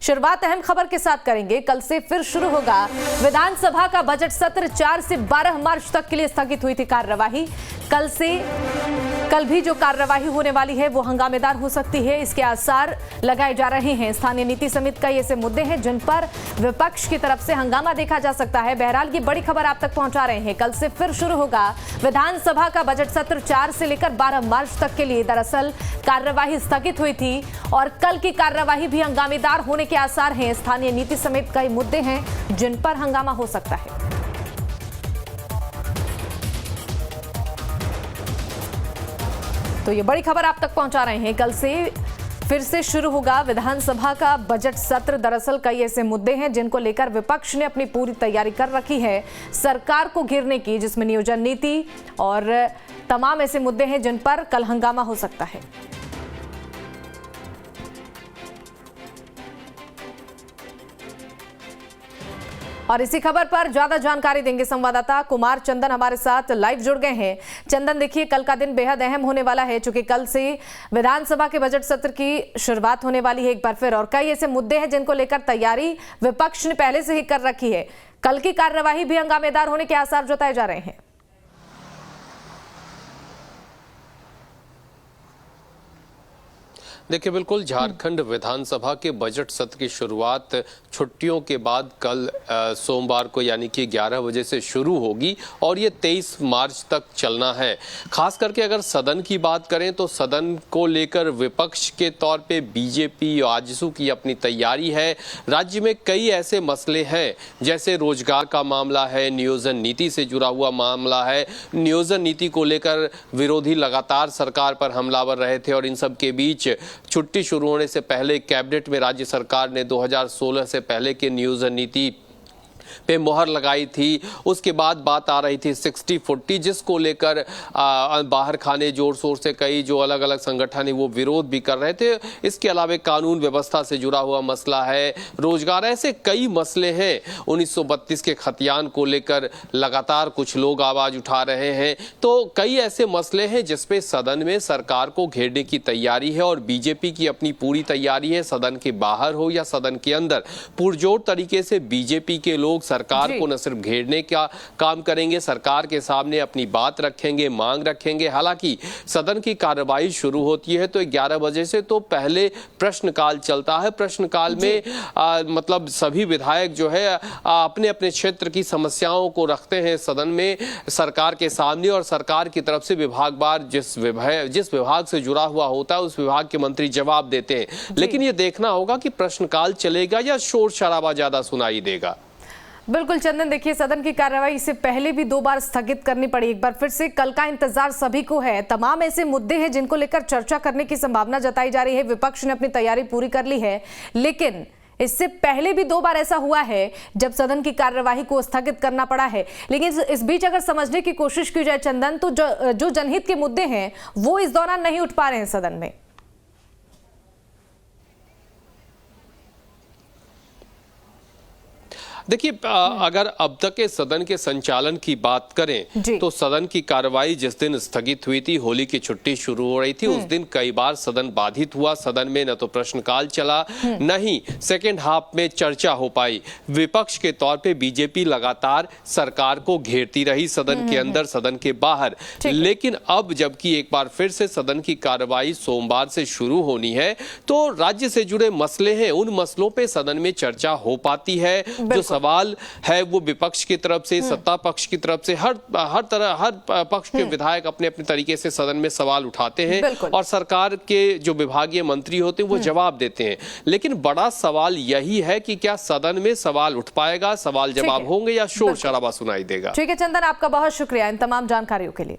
शुरुआत अहम खबर के साथ करेंगे। कल से फिर शुरू होगा विधानसभा का बजट सत्र। 4 से 12 मार्च तक के लिए स्थगित हुई थी कार्यवाही। कल भी जो कार्यवाही होने वाली है वो हंगामेदार हो सकती है, इसके आसार लगाए जा रहे हैं। स्थानीय नीति समिति का ऐसे मुद्दे हैं जिन पर विपक्ष की तरफ से हंगामा देखा जा सकता है। बहरहाल ये बड़ी खबर आप तक पहुंचा रहे हैं। कल से फिर शुरू होगा विधानसभा का बजट सत्र। 4 से लेकर 12 मार्च तक के लिए दरअसल कार्यवाही स्थगित हुई थी और कल की कार्यवाही भी हंगामेदार होने के आसार हैं। स्थानीय नीति समिति कई मुद्दे हैं जिन पर हंगामा हो सकता है। तो ये बड़ी खबर आप तक पहुंचा रहे हैं। कल से फिर से शुरू होगा विधानसभा का बजट सत्र। दरअसल कई ऐसे मुद्दे हैं जिनको लेकर विपक्ष ने अपनी पूरी तैयारी कर रखी है सरकार को घेरने की, जिसमें नियोजन नीति और तमाम ऐसे मुद्दे हैं जिन पर कल हंगामा हो सकता है। और इसी खबर पर ज्यादा जानकारी देंगे संवाददाता कुमार चंदन हमारे साथ लाइव जुड़ गए हैं। चंदन, देखिए कल का दिन बेहद अहम होने वाला है, क्योंकि कल से विधानसभा के बजट सत्र की शुरुआत होने वाली है एक बार फिर, और कई ऐसे मुद्दे हैं जिनको लेकर तैयारी विपक्ष ने पहले से ही कर रखी है। कल की कार्यवाही भी हंगामेदार होने के आसार जताए जा रहे हैं। देखिए, बिल्कुल झारखंड विधानसभा के बजट सत्र की शुरुआत छुट्टियों के बाद कल सोमवार को यानी कि 11 बजे से शुरू होगी और ये 23 मार्च तक चलना है। खास करके अगर सदन की बात करें तो सदन को लेकर विपक्ष के तौर पे बीजेपी आजसू की अपनी तैयारी है। राज्य में कई ऐसे मसले हैं, जैसे रोजगार का मामला है, नियोजन नीति से जुड़ा हुआ मामला है। नियोजन नीति को लेकर विरोधी लगातार सरकार पर हमलावर रहे थे और इन सब के बीच छुट्टी शुरू होने से पहले कैबिनेट में राज्य सरकार ने 2016 से पहले की नियोजन नीति पे मोहर लगाई थी। उसके बाद बात आ रही थी 60-40, जिसको लेकर बाहर खाने जोर शोर से कई जो अलग अलग संगठन है वो विरोध भी कर रहे थे। इसके अलावा कानून व्यवस्था से जुड़ा हुआ मसला है, रोजगार, ऐसे कई मसले हैं। 1932 के खतियान को लेकर लगातार कुछ लोग आवाज उठा रहे हैं। तो कई ऐसे मसले हैं जिसपे सदन में सरकार को घेरने की तैयारी है और बीजेपी की अपनी पूरी तैयारी है। सदन के बाहर हो या सदन के अंदर पुरजोर तरीके से बीजेपी के लोग सरकार को न सिर्फ घेरने का काम करेंगे, सरकार के सामने अपनी बात रखेंगे, मांग रखेंगे। हालांकि सदन की कार्यवाही शुरू होती है तो 11 बजे से तो पहले प्रश्नकाल चलता है। प्रश्नकाल में मतलब सभी विधायक जो है अपने अपने क्षेत्र की समस्याओं को रखते हैं सदन में सरकार के सामने, और सरकार की तरफ से विभागवार जिस विभाग से जुड़ा हुआ होता है उस विभाग के मंत्री जवाब देते हैं। लेकिन ये देखना होगा कि प्रश्नकाल चलेगा या शोर शराबा ज्यादा सुनाई देगा। बिल्कुल चंदन, देखिए सदन की कार्यवाही से पहले भी 2 बार स्थगित करनी पड़ी। एक बार फिर से कल का इंतजार सभी को है। तमाम ऐसे मुद्दे हैं जिनको लेकर चर्चा करने की संभावना जताई जा रही है। विपक्ष ने अपनी तैयारी पूरी कर ली है, लेकिन इससे पहले भी 2 बार ऐसा हुआ है जब सदन की कार्यवाही को स्थगित करना पड़ा है। लेकिन इस बीच अगर समझने की कोशिश की जाए चंदन, तो जो जनहित के मुद्दे हैं वो इस दौरान नहीं उठ पा रहे हैं सदन में। देखिए, अगर अब तक के सदन के संचालन की बात करें तो सदन की कार्रवाई जिस दिन स्थगित हुई थी, होली की छुट्टी शुरू हो रही थी, उस दिन कई बार सदन बाधित हुआ। सदन में न तो प्रश्नकाल चला, न ही सेकेंड हाफ में चर्चा हो पाई। विपक्ष के तौर पे बीजेपी लगातार सरकार को घेरती रही, सदन के अंदर, सदन के बाहर। लेकिन अब जबकि एक बार फिर से सदन की कार्रवाई सोमवार से शुरू होनी है तो राज्य से जुड़े मसले हैं, उन मसलों पे सदन में चर्चा हो पाती है। जो सवाल है वो विपक्ष की तरफ से, सत्ता पक्ष की तरफ से, हर पक्ष के विधायक अपने अपने तरीके से सदन में सवाल उठाते हैं और सरकार के जो विभागीय मंत्री होते हैं वो जवाब देते हैं। लेकिन बड़ा सवाल यही है कि क्या सदन में सवाल उठ पाएगा, सवाल जवाब होंगे या शोर शराबा सुनाई देगा। ठीक है चंदन, आपका बहुत शुक्रिया इन तमाम जानकारियों के लिए।